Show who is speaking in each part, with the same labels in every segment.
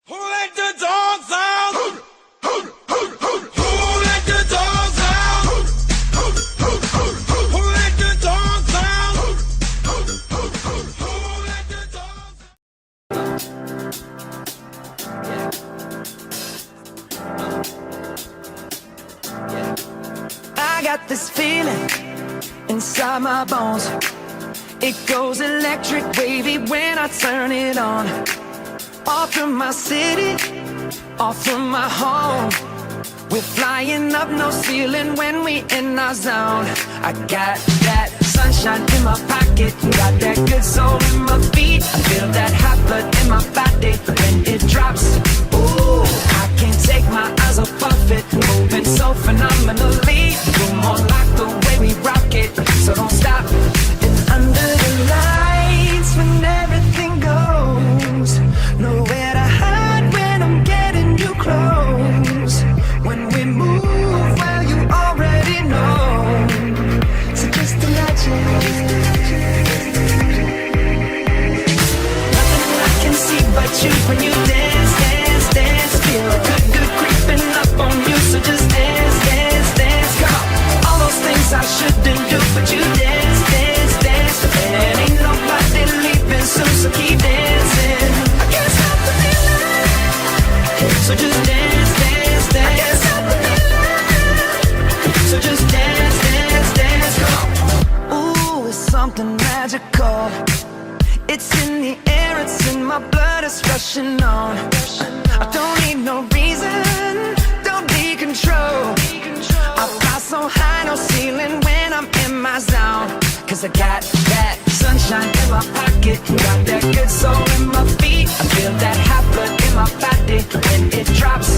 Speaker 1: Who let the dogs out? Who let the dogs out? Who let the dogs out? Who let the dogs out?
Speaker 2: I got this feeling inside my bones. It goes electric wavy when I turn it on. Off from my city, off from my home. We're flying up, no ceiling when we in our zone. I got that sunshine in my pocket, got that good soul in my feet. I feel that hot blood in my body when it drops. Ooh, I can't take my eyes off of it, moving so phenomenally. You're more like the way we rock it, so don't stop. And under the lights when everything goes, nowhere to hide when I'm getting you close. When we move, well, you already know. So just imagine. Nothing I can see but you when you dance, dance, dance. Feel good, good creeping up on you. So just dance, dance, dance. Come on. All those things I shouldn't do, but you dance, dance, dance. And ain't nobody leaving soon, so keep dancing. I can't stop the feeling. So just dance, dance, dance. I can't stop the feeling. So just dance, dance, dance. Come on. Ooh, it's something magical. It's in the air, it's in my blood, it's rushing on. I don't need no reason, don't be control. I fly so high, no ceiling when I'm in my zone. Cause I got that sunshine in my pocket, got that good soul in my feet. I feel that hot blood in my body when it drops.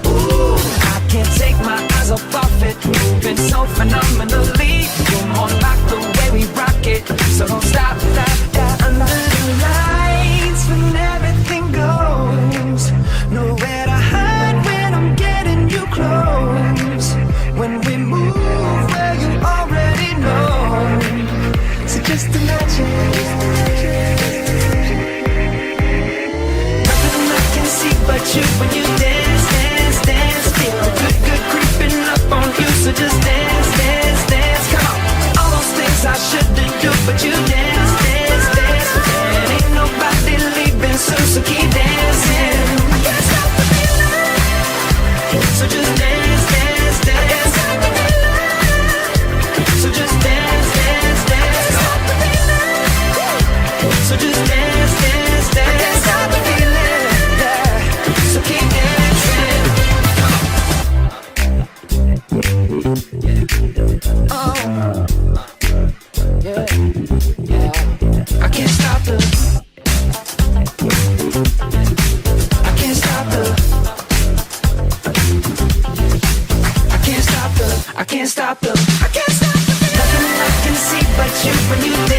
Speaker 2: Ooh, I can't take my eyes off of it, moving so phenomenally. You're more like the way we rock it, so don't stop, stop, stop. Under the lights when everything goes, nowhere to hide when I'm getting you close. When we move, well, you already know. So just imagine. Nothing I can see but you when you dance, dance, dance. Feel good, good creeping up on you. So just dance, dance, dance. Come on. All those things I shouldn't do, but you dance, dance, dance. And ain't nobody leaving soon, so keep dancing. I can't stop the feeling. So just dance, dance, dance. So just dance, dance, dance. So just dance, dance, dance. I can't stop the feeling, yeah. So keep dancing. Oh, yeah, yeah. I can't stop the. I can't stop the. I can't stop the. I can't stop the. I can't stop the. Nothing I can see but you when you dance.